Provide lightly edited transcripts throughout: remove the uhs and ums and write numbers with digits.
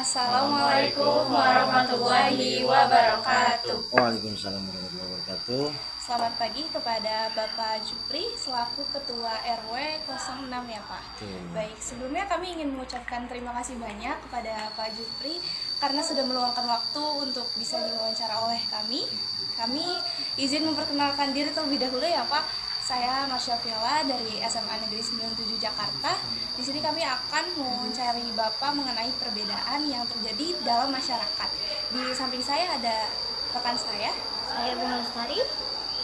Assalamualaikum warahmatullahi wabarakatuh. Waalaikumsalam warahmatullahi wabarakatuh. Selamat pagi kepada Bapak Jupri selaku Ketua RW 06 ya Pak. Baik, sebelumnya kami ingin mengucapkan terima kasih banyak kepada Pak Jupri karena sudah meluangkan waktu untuk bisa diwawancara oleh kami. Kami izin memperkenalkan diri terlebih dahulu ya Pak. Saya Marsha Viola dari SMA Negeri 97 Jakarta. Di sini kami akan mewawancari Bapak mengenai perbedaan yang terjadi dalam masyarakat. Di samping saya ada rekan saya Bunga Lestari,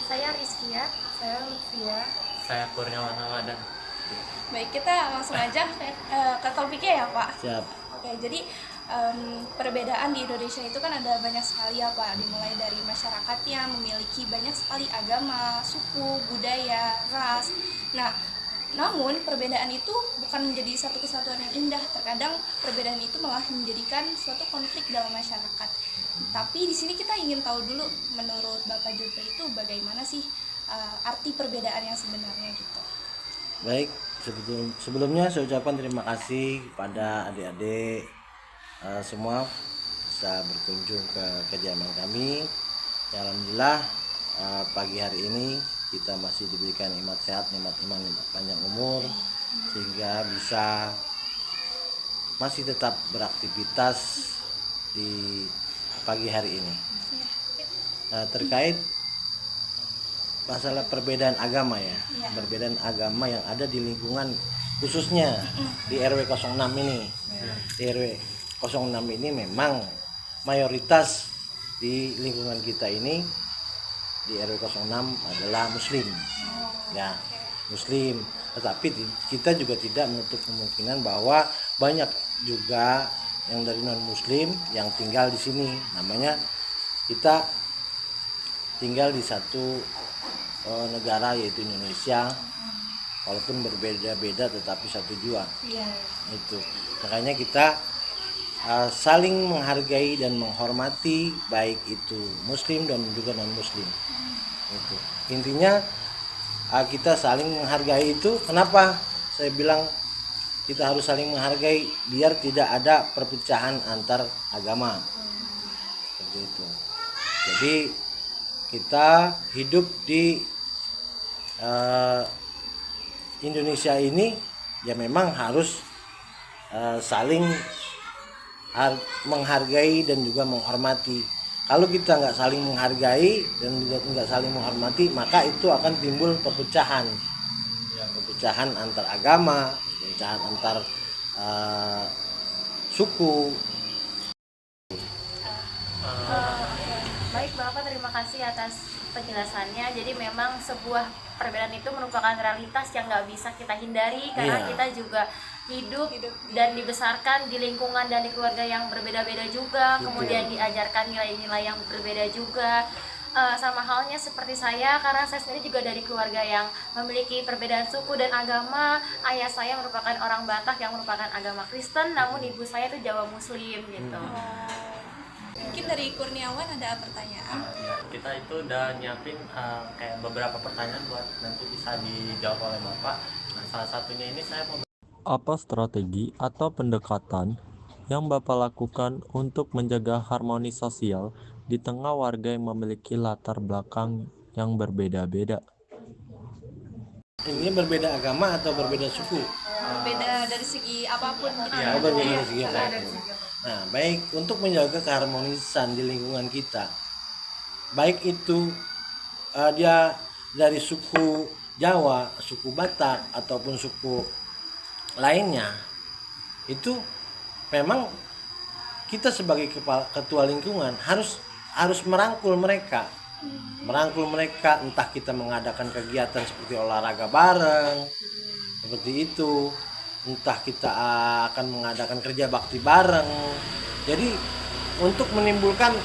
Saya Rizkia, saya Lutfia, saya Kurniawan Ramadan. Baik, kita langsung aja ke topiknya ya Pak. Siap. Oke, jadi perbedaan di Indonesia itu kan ada banyak sekali ya Pak. Dimulai dari masyarakat yang memiliki banyak sekali agama, suku, budaya, ras. Nah, namun perbedaan itu bukan menjadi satu kesatuan yang indah. Terkadang perbedaan itu malah menjadikan suatu konflik dalam masyarakat. Tapi di sini kita ingin tahu dulu, menurut Bapak Jupri itu bagaimana sih arti perbedaan yang sebenarnya gitu. Baik, sebelumnya saya ucapkan terima kasih kepada adik-adik semua bisa berkunjung ke kediaman kami. Ya, alhamdulillah pagi hari ini kita masih diberikan nikmat sehat, nikmat iman, nikmat panjang umur sehingga bisa masih tetap beraktivitas di pagi hari ini. Nah, terkait masalah perbedaan agama ya, perbedaan agama yang ada di lingkungan khususnya di RW 06 ini. Di RW 06 ini memang mayoritas di lingkungan kita ini di RW 06 adalah muslim. Ya, muslim. Tetapi kita juga tidak menutup kemungkinan bahwa banyak juga yang dari non muslim yang tinggal di sini. Namanya kita tinggal di satu negara yaitu Indonesia, walaupun berbeda-beda tetapi satu jua. Itu makanya kita saling menghargai dan menghormati baik itu muslim dan juga non muslim. Itu intinya, kita saling menghargai. Itu kenapa saya bilang kita harus saling menghargai biar tidak ada perpecahan antar agama. Seperti itu. Jadi kita hidup di Indonesia ini ya memang harus saling menghargai dan juga menghormati. Kalau kita nggak saling menghargai dan juga nggak saling menghormati, maka itu akan timbul perpecahan, perpecahan antar agama, perpecahan antar suku. Baik Bapak, terima kasih atas penjelasannya. Jadi memang sebuah perbedaan itu merupakan realitas yang nggak bisa kita hindari karena kita juga hidup dan dibesarkan di lingkungan dan di keluarga yang berbeda-beda juga. Kemudian diajarkan nilai-nilai yang berbeda juga. Sama halnya seperti saya, karena saya sendiri juga dari keluarga yang memiliki perbedaan suku dan agama. Ayah saya merupakan orang Batak yang merupakan agama Kristen, namun ibu saya itu Jawa Muslim gitu. Mungkin dari Kurniawan ada pertanyaan? Ya, kita itu udah nyiapin kayak beberapa pertanyaan buat nanti bisa dijawab oleh Bapak. Nah, salah satunya ini saya mau. Apa strategi atau pendekatan yang Bapak lakukan untuk menjaga harmoni sosial di tengah warga yang memiliki latar belakang yang berbeda-beda? Ini berbeda agama atau berbeda suku? Berbeda dari segi apapun gitu. Ya, Berbeda dari segi apapun. Nah, baik, untuk menjaga keharmonisan di lingkungan kita, baik itu dia dari suku Jawa, suku Batak ataupun suku lainnya, itu memang kita sebagai ketua lingkungan harus merangkul mereka, entah kita mengadakan kegiatan seperti olahraga bareng, seperti itu, entah kita akan mengadakan kerja bakti bareng. Jadi untuk menimbulkan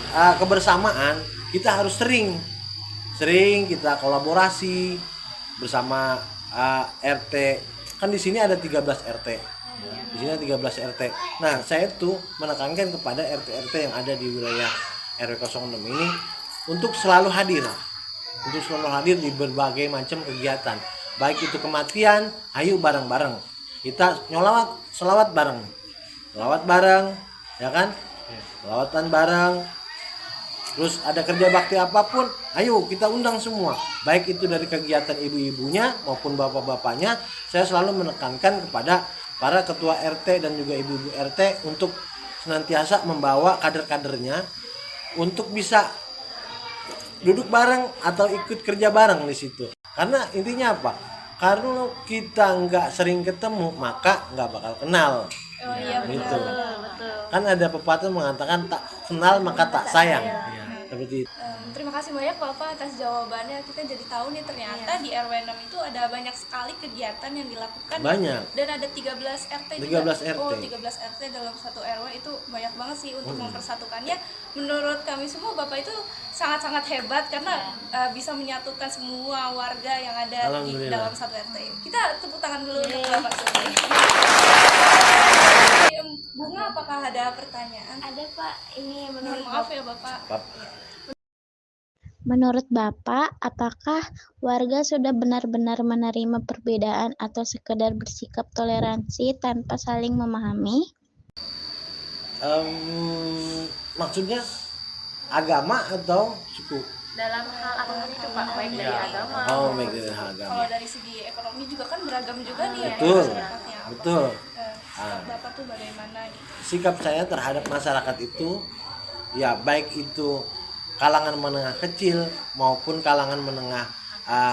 kebersamaan, kita harus sering kita kolaborasi bersama RT. Kan di sini ada 13 RT. Di sini ada 13 RT. Nah, saya tuh menekankan kepada RT-RT yang ada di wilayah RW 06 ini untuk selalu hadir di berbagai macam kegiatan. Baik itu kematian, ayo bareng-bareng kita selawat bareng, ya kan? Lawatan bareng. Terus ada kerja bakti apapun, ayo kita undang semua. Baik itu dari kegiatan ibu-ibunya maupun bapak-bapaknya. Saya selalu menekankan kepada para ketua RT dan juga ibu-ibu RT untuk senantiasa membawa kader-kadernya untuk bisa duduk bareng atau ikut kerja bareng di situ. Karena intinya apa? Karena kita nggak sering ketemu, maka nggak bakal kenal. Oh iya Gitu. Betul. Kan ada pepatah mengatakan tak kenal maka tak sayang. Seperti itu. Terima kasih banyak Bapak atas jawabannya. Kita jadi tahu nih ternyata di RW 6 itu ada banyak sekali kegiatan yang dilakukan. Banyak. Dan ada 13 RT 13 juga. RT. Oh, 13 RT dalam satu RW itu banyak banget sih untuk mempersatukannya. Menurut kami semua Bapak itu sangat-sangat hebat karena bisa menyatukan semua warga yang ada di Alhamdulillah. dalam satu RT. Kita tepuk tangan dulu untuk Bapak Supri. Bunga, apakah ada pertanyaan? Ada Pak, ini Mohon menurut maaf ya Bapak. Menurut Bapak, apakah warga sudah benar-benar menerima perbedaan atau sekedar bersikap toleransi tanpa saling memahami? Maksudnya agama atau suku? dalam hal apapun itu Pak, baik dari agama. Oh, baik dari agama. Kalau dari segi ekonomi juga kan beragam juga nih ya Betul, masyarakatnya. betul. Sikap Bapak tuh bagaimana gitu? Sikap saya terhadap masyarakat itu, ya baik itu kalangan menengah kecil maupun kalangan menengah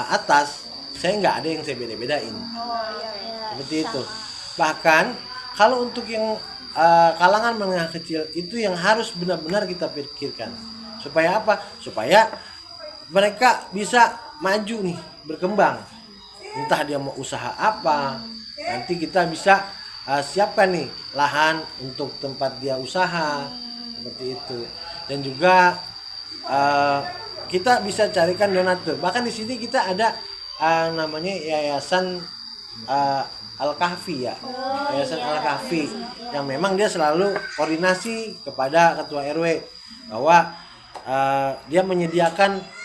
atas, saya nggak ada yang saya beda-bedain. Oh iya. Seperti itu. Bahkan kalau untuk yang kalangan menengah kecil itu yang harus benar-benar kita pikirkan. Supaya apa? Supaya mereka bisa maju nih, berkembang. Entah dia mau usaha apa, nanti kita bisa siapkan nih lahan untuk tempat dia usaha, seperti itu. Dan juga kita bisa carikan donatur. Bahkan di sini kita ada namanya Yayasan Al-Kahfi ya. Yayasan Al-Kahfi yang memang dia selalu koordinasi kepada ketua RW bahwa dia menyediakan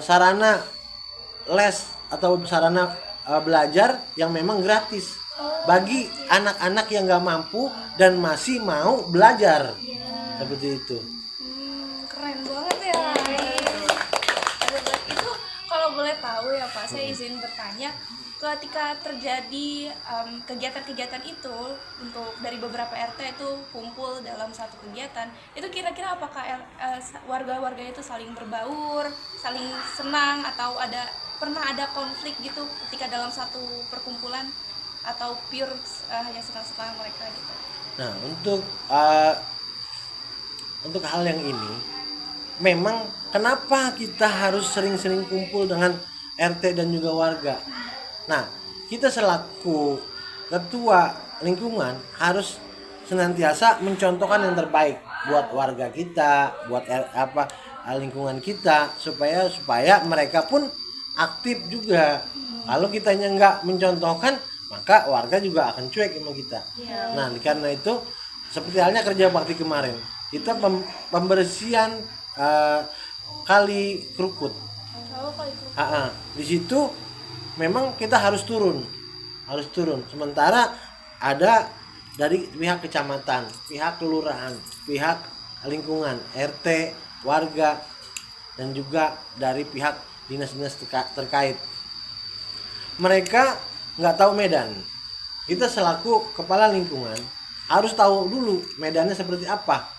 sarana les atau sarana belajar yang memang gratis bagi anak-anak yang nggak mampu dan masih mau belajar. Seperti itu. Keren banget ya. Itu kalau boleh tahu ya Pak, saya izin bertanya, ketika terjadi kegiatan-kegiatan itu untuk dari beberapa RT itu kumpul dalam satu kegiatan, itu kira-kira apakah warga-warga itu saling berbaur, saling senang, atau pernah ada konflik gitu ketika dalam satu perkumpulan, atau pure hanya senang-senang mereka gitu? Nah, untuk hal yang ini, memang kenapa kita harus sering-sering kumpul dengan RT dan juga warga. Nah, kita selaku ketua lingkungan harus senantiasa mencontohkan yang terbaik buat warga kita, buat lingkungan kita, supaya mereka pun aktif juga. Kalau kitanya nggak mencontohkan, maka warga juga akan cuek sama kita. Nah, karena itu seperti halnya kerja bakti kemarin, kita pembersihan kali Krukut. Di situ memang kita harus turun. Sementara ada dari pihak kecamatan, pihak kelurahan, pihak lingkungan, RT, warga, dan juga dari pihak dinas-dinas terkait. Mereka nggak tahu medan. Kita selaku kepala lingkungan harus tahu dulu medannya seperti apa.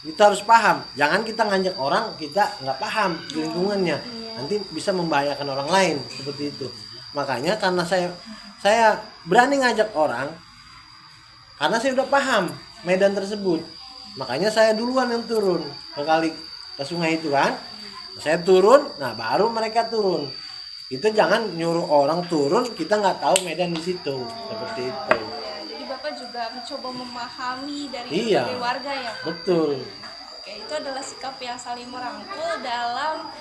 Kita harus paham. Jangan kita ngajak orang kita nggak paham di lingkungannya. Nanti bisa membahayakan orang lain, seperti itu. Makanya karena saya berani ngajak orang karena saya udah paham medan tersebut. Makanya saya duluan yang turun ke sungai itu kan. Saya turun, nah baru mereka turun. Kita jangan nyuruh orang turun, kita nggak tahu medan di situ, seperti itu. Ya, jadi Bapak juga mencoba memahami dari warga ya Pak? Betul. Oke, itu adalah sikap yang saling merangkul dalam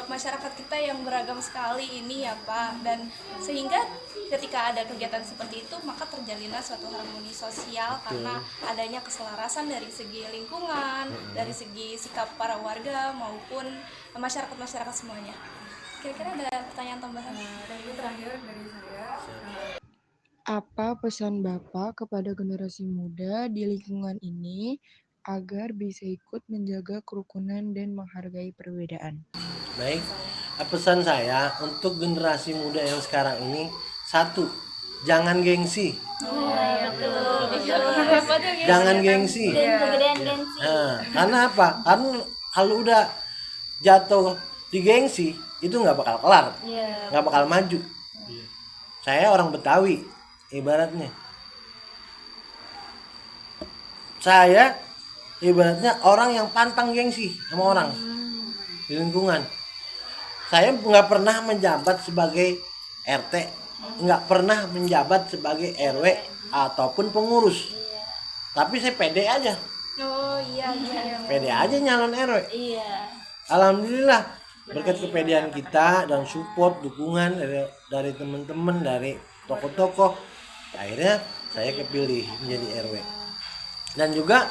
masyarakat kita yang beragam sekali ini ya Pak. Dan sehingga ketika ada kegiatan seperti itu, maka terjalinlah suatu harmoni sosial. Betul. Karena adanya keselarasan dari segi lingkungan, dari segi sikap para warga maupun masyarakat semuanya. Kira-kira ada pertanyaan tambahan? Dan ini terakhir dari saya, Apa pesan Bapak kepada generasi muda di lingkungan ini agar bisa ikut menjaga kerukunan dan menghargai perbedaan? Baik, pesan saya untuk generasi muda yang sekarang ini, satu, jangan gengsi. Jangan gengsi. Kegedean gengsi. Nah, karena apa? Karena kalau udah jatuh di gengsi itu nggak bakal kelar, nggak bakal maju. Saya orang Betawi, ibaratnya. Saya ibaratnya orang yang pantang gengsi sama orang di lingkungan. Saya nggak pernah menjabat sebagai RT, nggak pernah menjabat sebagai RW ataupun pengurus. Tapi saya pede aja. Oh iya. Pede aja nyalon RW. Iya. Alhamdulillah berkat kepedean kita dan support dukungan dari teman-teman, dari tokoh-tokoh, akhirnya saya kepilih menjadi RW. Dan juga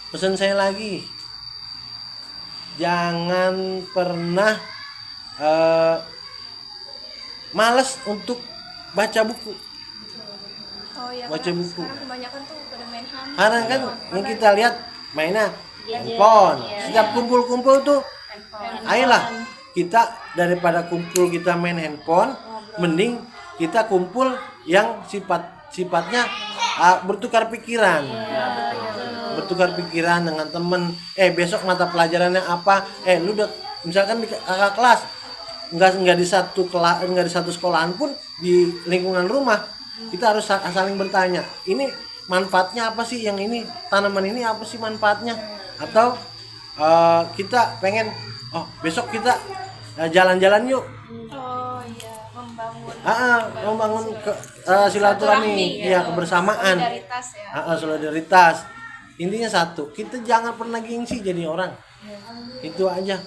pesan saya lagi, jangan pernah malas untuk baca buku. Oh iya, Baca karena buku. sekarang kebanyakan tuh pada main HP. Karena kan yang kita lihat mainnya handphone. Setiap kumpul-kumpul tuh, ayolah kita daripada kumpul kita main handphone, mending kita kumpul yang sifatnya bertukar pikiran. Bertukar pikiran dengan temen. Besok mata pelajarannya apa? Lu udah misalkan di kakak kelas nggak di satu kelas, nggak di satu sekolahan pun, di lingkungan rumah kita harus saling bertanya, ini manfaatnya apa sih, yang ini tanaman ini apa sih manfaatnya, atau kita pengen besok kita jalan-jalan yuk. Oh iya, membangun silaturahmi, ya, kebersamaan, solidaritas ya. Solidaritas. Intinya satu, kita jangan pernah gengsi jadi orang. Itu aja.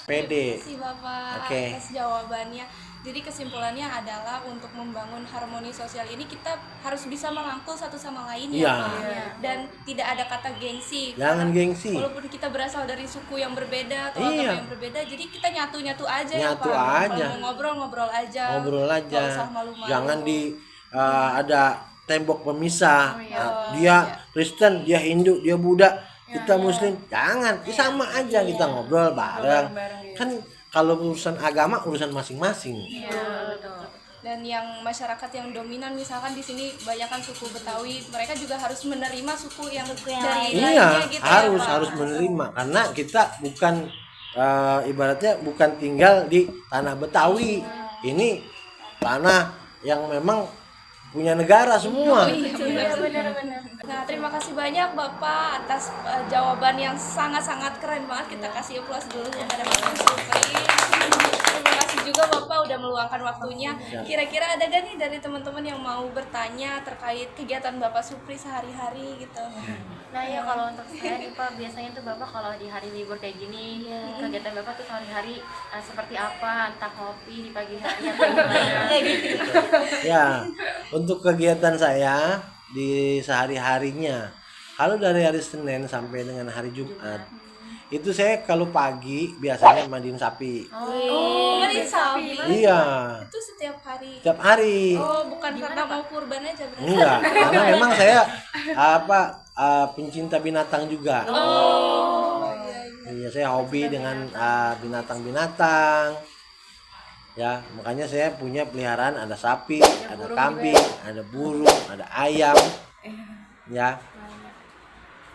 Pede. Terima kasih Bapak atas jawabannya. Jadi kesimpulannya adalah untuk membangun harmoni sosial ini kita harus bisa merangkul satu sama lain ya Pak. Dan tidak ada kata gengsi. Jangan gengsi. Walaupun kita berasal dari suku yang berbeda atau Iya. agama yang berbeda, jadi kita nyatu aja Nyatu ya Pak. aja. Kalau mau ngobrol aja. Ngobrol aja. Nggak usah malu-malu. Jangan ada tembok pemisah. Dia Kristen, dia Hindu, dia Buddha, kita Muslim. Jangan, sama aja kita ngobrol bareng. Kan kalau urusan agama urusan masing-masing. Dan yang masyarakat yang dominan misalkan di sini banyakkan suku Betawi, mereka juga harus menerima suku yang dari Iya, lainnya gitu ya, Pak. harus menerima, karena kita bukan ibaratnya bukan tinggal di tanah Betawi. Ini tanah yang memang punya negara semua. Benar. Nah, terima kasih banyak Bapak atas jawaban yang sangat-sangat keren banget. Kita kasih aplaus dulu kepada Bapak Supri. Terima kasih juga Bapak udah meluangkan waktunya. Kira-kira ada gak nih dari teman-teman yang mau bertanya terkait kegiatan Bapak Supri sehari-hari gitu? Nah ya, kalau untuk saya nih Pak, biasanya tuh Bapak kalau di hari libur kayak gini, kegiatan Bapak tuh sehari-hari seperti apa? Entah kopi di pagi hari atau gimana gitu. Ya, untuk kegiatan saya di sehari-harinya, kalau dari hari Senin sampai dengan hari Jumat, itu saya kalau pagi biasanya mandiin sapi. Mandiin sapi? Iya. Itu setiap hari? Setiap hari. Oh, bukan karena mau kurban aja berarti? Enggak, karena memang saya pencinta binatang juga. Iya, saya hobi dengan binatang-binatang. Ya, makanya saya punya peliharaan, ada sapi, ada kambing, ada burung, ada ayam. Ya.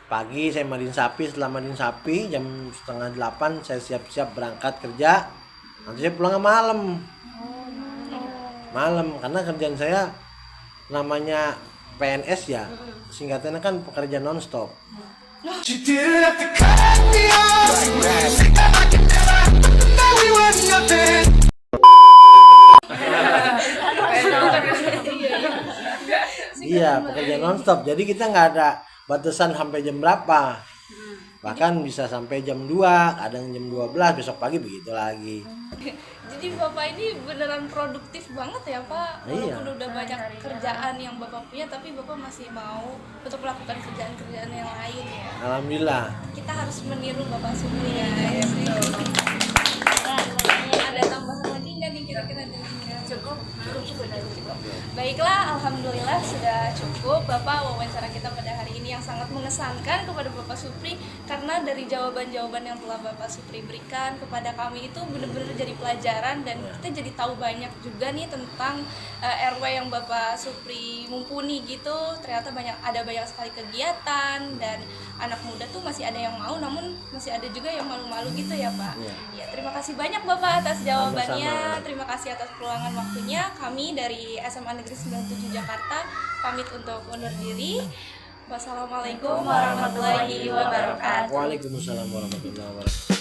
Pagi saya mandiin sapi, setelah mandiin sapi jam 7:30 saya siap-siap berangkat kerja. Nanti saya pulang malam. Malam, karena kerjaan saya namanya PNS ya. Singkatannya kan pekerja nonstop. Iya, pekerja nonstop. Jadi kita nggak ada batasan sampai jam berapa. Bahkan bisa sampai jam 2, kadang jam 12, besok pagi begitu lagi. Jadi Bapak ini beneran produktif banget ya Pak. Walaupun Iya. udah banyak kerjaan yang Bapak punya, tapi Bapak masih mau untuk melakukan kerjaan-kerjaan yang lain ya. Alhamdulillah. Kita harus meniru Bapak Supri ya. Ada tambahan lagi nggak nih nih kira-kira dari Cukup. Baiklah, alhamdulillah sudah cukup Bapak wawancara kita pada hari ini yang sangat mengesankan kepada Bapak Supri, karena dari jawaban-jawaban yang telah Bapak Supri berikan kepada kami itu benar-benar jadi pelajaran dan kita jadi tahu banyak juga nih tentang RW yang Bapak Supri mumpuni gitu. Ternyata ada banyak sekali kegiatan dan anak muda tuh masih ada yang mau, namun masih ada juga yang malu-malu gitu ya Pak. Ya, terima kasih banyak Bapak atas jawabannya. Sama-sama. Terima kasih atas peluangan waktunya. Kami dari SMA Negeri 97 Jakarta pamit untuk undur diri. Wassalamualaikum warahmatullahi wabarakatuh. Waalaikumsalam warahmatullahi wabarakatuh.